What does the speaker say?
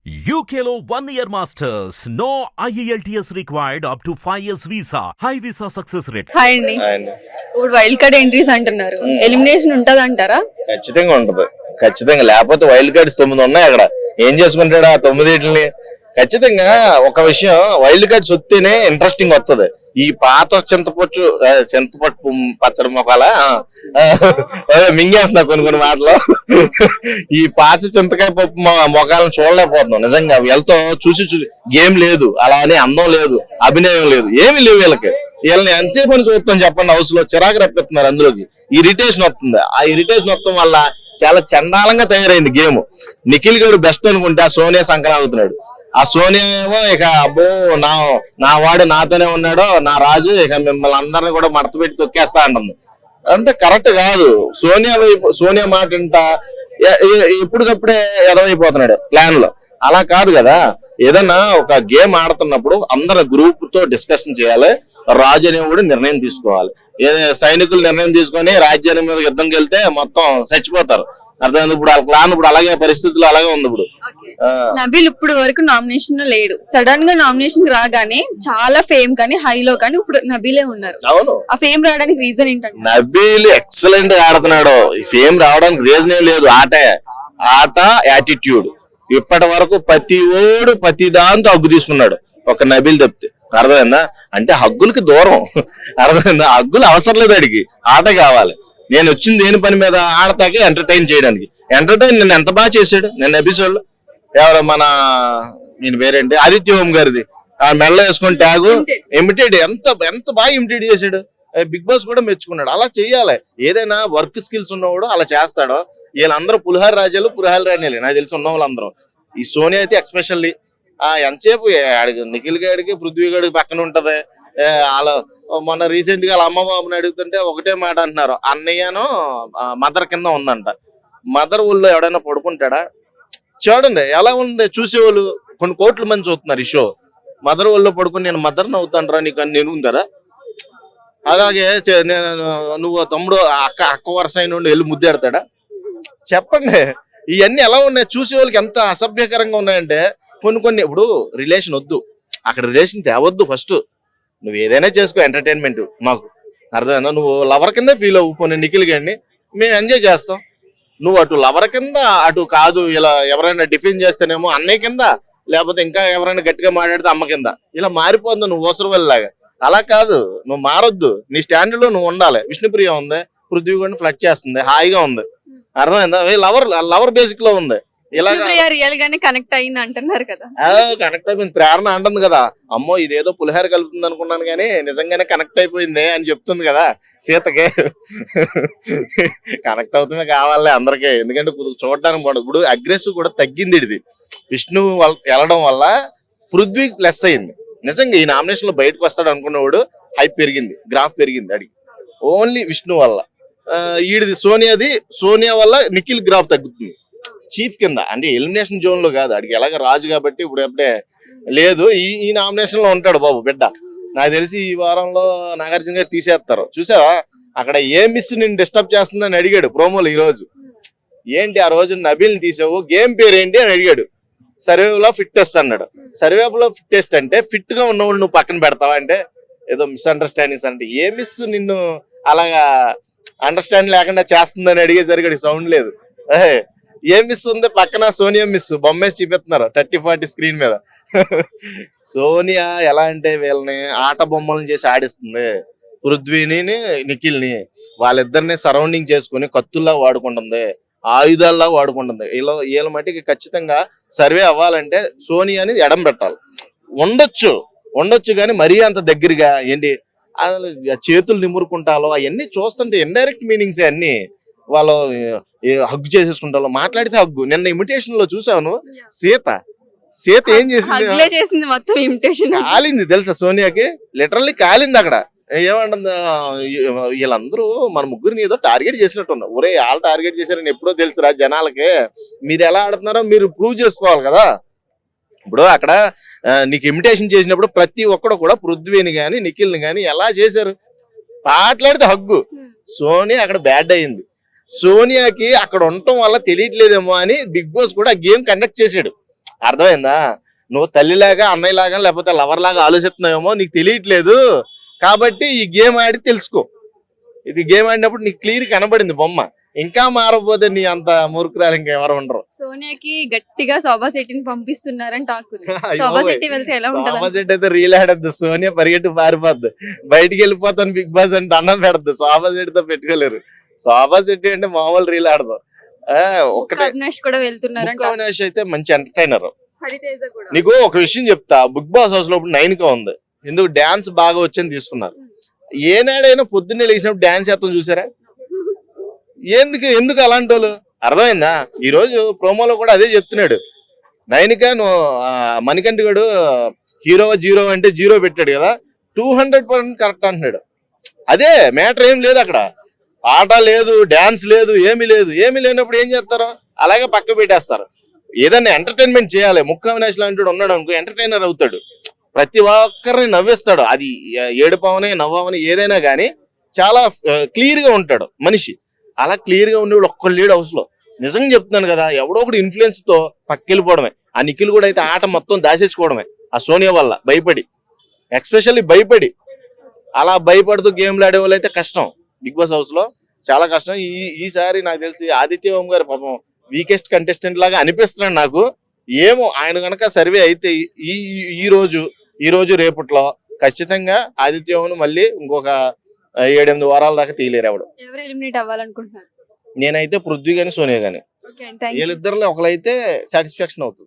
UKLO 1 year masters. No IELTS required up to 5 years visa. High visa success rate. Hi అండి. And ఇప్పుడు wild card entries అంటున్నారు, elimination ఉంటది అంటారా? ఖచ్చితంగా ఉంటది. ఖచ్చితంగా లేకపోతే వైల్డ్ కార్డ్స్ 9 ఉన్నాయి అక్కడ. ఏం చేసుకుంటాడు ఆ 9 ఖచ్చితంగా ఒక విషయం, వైల్డ్ కార్డ్స్ వస్తేనే ఇంట్రెస్టింగ్ వస్తుంది. ఈ పాత చింతపొచ్చు పచ్చడి మొక్కల మింగేస్తున్నా కొన్ని మాటలు. ఈ పాత చింతకాయ పప్పు మొఖాలను చూడలేకపోతున్నాం. నిజంగా వీళ్ళతో చూసి గేమ్ లేదు, అలా అని అందం లేదు, అభినయం లేదు, ఏమి లేవు వీళ్ళకి. వీళ్ళని ఎంతసేపు అని చూస్తాం చెప్పండి, హౌస్ లో చిరాకు రప్పిస్తున్నారు. అందులోకి ఇరిటేషన్ వస్తుంది. ఆ ఇరిటేషన్ వస్తాం వల్ల చాలా చండాలంగా తయారైంది గేమ్. నిఖిల్ గడు బెస్ట్ అనుకుంటే ఆ సోనియా సంక్రాంతున్నాడు. ఆ సోనియా ఏమో ఇక అబ్బో నా వాడు నాతోనే ఉన్నాడో, నా రాజు ఇక మిమ్మల్ని అందరినీ కూడా మడత పెట్టి తొక్కేస్తా అంటుంది. అంతే కరెక్ట్ కాదు. సోనియా మాట ఇంట ఎప్పటికప్పుడే ఎదవైపోతున్నాడు ప్లాన్ లో. అలా కాదు కదా. ఏదన్నా ఒక గేమ్ ఆడుతున్నప్పుడు అందరు గ్రూప్ తో డిస్కషన్ చేయాలి. రాజు అనేవాడు నిర్ణయం తీసుకోవాలి. సైనికులు నిర్ణయం తీసుకొని రాజ్యాన్ని మీద యుద్ధంకి వెళ్తే మొత్తం చచ్చిపోతారు. అర్థమైంది. ఇప్పుడు వాళ్ళ ప్లాన్ ఇప్పుడు అలాగే పరిస్థితులు అలాగే ఉంది. ఇప్పుడు నబీల్ ఇప్పుడు వరకు నామినేషన్ లో లేడు. సడన్ గా నామినేషన్ రాగానే చాలా ఫేమ్ కానీ హైలో కానీ ఇప్పుడు నబీలే ఉన్నారు. అవును, ఆ ఫేమ్ రావడానికి రీజన్ ఏంటంటే నబీల్ ఎక్సలెంట్ గా ఆడుతున్నాడు. ఈ ఫేమ్ రావడానికి రీజన్ ఏం లేదు. ఆట యాటిట్యూడ్. ఇప్పటి వరకు ప్రతి దాంతో హగ్గు తీసుకున్నాడు, ఒక నబీల్ తప్పితే. అర్థమైందా? అంటే హగ్గులకి దూరం. అర్థమైందా? హగ్గులు అవసరం లేదు, అడిగి ఆట కావాలి. నేను వచ్చింది దేని పని మీద? ఆడతాకి, ఎంటర్టైన్ చేయడానికి. ఎంటర్టైన్ నేను ఎంత బాగా చేశాడు నిన్న ఎపిసోడ్ లో. ఎవరు మన నేను పేరేంటి, ఆదిత్య హోమ్ గారిది ఆ మెడలో వేసుకొని ట్యాగు ఇమిటేట్ ఎంత బాగా ఇమిటేట్ చేశాడు. బిగ్ బాస్ కూడా మెచ్చుకున్నాడు. అలా చెయ్యాలి. ఏదైనా వర్క్ స్కిల్స్ ఉన్నవాడు అలా చేస్తాడో. వీళ్ళందరూ పులిహార రాజాలు, పులిహార రాణిలే నాకు తెలిసి ఉన్న వాళ్ళందరూ. ఈ సోనియా అయితే ఎక్స్పెషల్లీ ఎంతసేపు నిఖిల్ గాడికి, పృథ్వీ గాడికి పక్కన ఉంటది. అలా మొన్న రీసెంట్ గా వాళ్ళ అమ్మ బాబుని అడుగుతుంటే ఒకటే మాట అంటున్నారు, అన్నయ్యను మదర్ కింద ఉందంట. మదర్ ఊళ్ళో ఎవడైనా పడుకుంటాడా? చూడండి ఎలా ఉంది. చూసేవాళ్ళు కొన్ని కోట్ల మంది చూస్తున్నారు ఈ షో. మదర్ ఊళ్ళో పడుకుని నేను మదర్ని అవుతాను రా నీకు అని నేను ఉందరా? అలాగే నువ్వు తమ్ముడు అక్క వరుస అయిన వెళ్ళి ముద్దెడతాడా? చెప్పండి. ఇవన్నీ ఎలా ఉన్నాయి? చూసే వాళ్ళకి ఎంత అసభ్యకరంగా ఉన్నాయంటే కొన్ని ఇప్పుడు రిలేషన్ వద్దు, అక్కడ రిలేషన్ తేవద్దు. ఫస్ట్ నువ్వు ఏదైనా చేసుకో, ఎంటర్టైన్మెంట్ మాకు అర్థమైందా? నువ్వు లవర్ కింద ఫీల్ అవ్వు. పోనీ నిఖిల్ గారిని మేము ఎంజాయ్ చేస్తాం. నువ్వు అటు లవర్ కింద, అటు కాదు ఇలా ఎవరైనా డిఫెండ్ చేస్తేనేమో అన్నయ్య కింద, లేకపోతే ఇంకా ఎవరైనా గట్టిగా మాట్లాడితే అమ్మ కింద. ఇలా మారిపోతుంది నువ్వు ఓసరవల్లిలాగా. అలా కాదు, నువ్వు మారొద్దు. నీ స్టాండ్ లో నువ్వు ఉండాలి. విష్ణుప్రియ ఉంది, పృథ్వీ కూడా ఫ్లడ్ చేస్తుంది, హాయిగా ఉంది. అర్థమైందా? లవర్ బేసిక్ లో ఉంది. విష్ణుప్రియ రియల్ గానే కనెక్ట్ అయింది అంటున్నారు కదా. కనెక్ట్ అయిపోయింది. ప్రేరణ అంటుంది కదా, అమ్మో ఇదేదో పులిహార కలుపుతుంది అనుకున్నాను కానీ నిజంగానే కనెక్ట్ అయిపోయింది అని చెప్తుంది కదా సీతకే. కనెక్ట్ అవుతుంది కావాలి అందరికీ. ఎందుకంటే చూడడానికి బాగుంది. ఇప్పుడు అగ్రెసివ్ కూడా తగ్గింది. ఇది విష్ణు వెళ్ళడం వల్ల పృథ్వీ ప్లస్ అయింది. నిజంగా ఈ నామినేషన్ లో బయటకు వస్తాడు అనుకున్నవాడు హైప్ పెరిగింది, గ్రాఫ్ పెరిగింది. అడిగి ఓన్లీ విష్ణు వల్ల. ఈడిది సోనియా వల్ల నిఖిల్ గ్రాఫ్ తగ్గుతుంది. చీఫ్ కింద అంటే ఎలిమినేషన్ జోన్ లో కాదు, అడిగి ఎలాగ రాజు కాబట్టి ఇప్పుడు అప్పుడే లేదు. ఈ నామినేషన్ లో ఉంటాడు బాబు బిడ్డ. నాకు తెలిసి ఈ వారంలో నాగార్జున గారు తీసేస్తారు. చూసావా అక్కడ ఏ మిస్ నిన్ను డిస్టర్బ్ చేస్తుందని అడిగాడు ప్రోమోలు ఈ రోజు. ఏంటి ఆ రోజు నబీల్ని తీసావు, గేమ్ పేరు ఏంటి అని అడిగాడు. సర్వేలో ఫిట్ టెస్ట్ అన్నాడు. సర్వేలో ఫిట్ టెస్ట్ అంటే ఫిట్ గా ఉన్నవాళ్ళు నువ్వు పక్కన పెడతావా అంటే ఏదో మిస్అండర్స్టాండింగ్స్ అంటే ఏ మిస్ నిన్ను అలాగా అండర్స్టాండ్ లేకుండా చేస్తుందని అడిగేసరికి సౌండ్ లేదు. ఏం మిస్ ఉంది పక్కన? సోనియా మిస్ బొమ్మేసి చూపిస్తున్నారు 30-40 స్క్రీన్ మీద. సోనియా ఎలా అంటే వీళ్ళని ఆట బొమ్మలను చేసి ఆడిస్తుంది. పృథ్వీని, నిఖిల్ని వాళ్ళిద్దరిని సరౌండింగ్ చేసుకుని కత్తుల్లా వాడుకుంటుంది, ఆయుధాల్లా వాడుకుంటుంది. వీళ్ళ మట్టికి ఖచ్చితంగా సర్వే అవ్వాలంటే సోనియాని ఎడం పెట్టాలి. ఉండొచ్చు కానీ మరీ అంత దగ్గరగా ఏంటి చేతులు నిమురుకుంటాలో అవన్నీ చూస్తుంటే ఇండైరెక్ట్ మీనింగ్స్ అన్ని. వాళ్ళు హగ్గు చేసేసుకుంటారు, మాట్లాడితే హగ్గు. నిన్న ఇమిటేషన్ లో చూసాను సీత ఏం చేసింది, మొత్తం ఇమిటేషన్ కాలింది తెలుసా సోనియాకి. లిటరల్లీ కాలింది అక్కడ. ఏమంటుంది, వీళ్ళందరూ మన ముగ్గురిని ఏదో టార్గెట్ చేసినట్టున్నారు. ఒరే వాళ్ళు టార్గెట్ చేశారని ఎప్పుడో తెలుసురా జనాలకి. మీరు ఎలా ఆడుతున్నారో మీరు ప్రూవ్ చేసుకోవాలి కదా. ఇప్పుడు అక్కడ నీకు ఇమిటేషన్ చేసినప్పుడు ప్రతి ఒక్కడు కూడా పృథ్వీని గాని నిఖిల్ని గాని ఎలా చేశారు? మాట్లాడితే హగ్గు. సోనియా అక్కడ బ్యాడ్ అయింది. సోనియాకి అక్కడ ఉండటం వల్ల తెలియట్లేదేమో అని బిగ్ బాస్ కూడా గేమ్ కండక్ట్ చేశాడు. అర్థమైందా? నువ్వు తల్లిలాగా అన్నయ్యలాగా లేకపోతే లవర్ లాగా ఆలోచిస్తున్నావేమో, నీకు తెలియట్లేదు. కాబట్టి ఈ గేమ్ ఆడి తెలుసుకో. ఇది గేమ్ ఆడినప్పుడు నీకు క్లియర్ కనబడింది బొమ్మ. ఇంకా మారకపోతే నీ అంత మూర్ఖురాలు ఇంకెవరు ఉండరు. సోనియాకి గట్టిగా శోభా శెట్టిని పంపిస్తున్నారని టాక్ ఉంది. అయ్యో శోభా బాబోయ్. శెట్టి వెళ్తే ఎలా ఉంటది? ఆపోజిట్ అయితే రీల్ ఆడద్దు. సోనియా పరిగెట్టి పారిపోద్ది. బయటికి వెళ్ళిపోతాను బిగ్ బాస్ అంటే అన్నం పెడద్దు. శోభా శెట్టి తో పెట్టుకోలేరు. శోభా శెట్టి అంటే మామూలు రీల్ ఆడదు. ఒకటే అవినాష్ కూడా వెళ్తున్నారంట. ముక్కు అవినాష్ అయితే మంచి ఎంటర్టైనర్. హరితేజ కూడా. నీకు ఒక విషయం చెప్తా, బిగ్ బాస్ హౌస్ లో ఇప్పుడు 9గా ఉంది. ఎందుకు డాన్స్ బాగా వచ్చని తీసుకున్నారు. ఏనాడైనా పొద్దున్నే లేచినప్పుడు డాన్స్ చేస్తాం చూసారా? ఎందుకు అలాంటి వాళ్ళు? అర్థమైందా? ఈ రోజు ప్రోమోలో కూడా అదే చెప్తున్నాడు. 9గా నువ్వు మణికంఠ గడు హీరో జీరో అంటే జీరో పెట్టాడు కదా, 200% కరెక్ట్ అంటున్నాడు. అదే మ్యాటర్. ఏం లేదు అక్కడ, ఆట లేదు, డాన్స్ లేదు, ఏమీ లేనప్పుడు ఏం చేస్తారు? అలాగే పక్క పెట్టేస్తారు. ఏదన్నా ఎంటర్టైన్మెంట్ చేయాలి. ముక్కు అవినాష్ లాంటి ఉన్నాడు అనుకో, ఎంటర్టైనర్ అవుతాడు. ప్రతి ఒక్కరిని నవ్విస్తాడు. అది ఏడుపవని నవ్వవని ఏదైనా కానీ చాలా క్లియర్ గా ఉంటాడు మనిషి. అలా క్లియర్ గా ఉండేవాడు ఒక్కళ్ళు లేడు హౌస్ లో. నిజంగా చెప్తున్నాను కదా, ఎవడో ఒకటి ఇన్ఫ్లుయెన్స్ తో పక్కెళ్ళిపోవడమే. ఆ నిఖిల్ కూడా అయితే ఆట మొత్తం దాచేసుకోవడమే ఆ సోనియా వల్ల. భయపడి, ఎక్స్పెషల్లీ భయపడి, అలా భయపడుతూ గేమ్లు ఆడే వాళ్ళు అయితే కష్టం. బిగ్ బాస్ హౌస్ లో చాలా కష్టం. ఈసారి నాకు తెలిసి ఆదిత్య ఓం గారు పాపం వీకెస్ట్ కంటెస్టెంట్ లాగా అనిపిస్తున్నాడు నాకు. ఏమో ఆయన గనక సర్వే అయితే ఈ రోజు రేపట్లో ఖచ్చితంగా ఆదిత్య ఓం మళ్ళీ ఇంకొక 7-8 వారాల దాకా తీయలేరు ఎవడు. ఎవరు ఎలిమినేట్ అవ్వాలనుకుంటున్నారు? నేనైతే పృథ్వీ గాని సోనియా గాని, ఓకే అండి, థాంక్యూ. వీళ్ళిద్దరిలో ఒకరైతే సాటిస్ఫాక్షన్ అవుతుంది.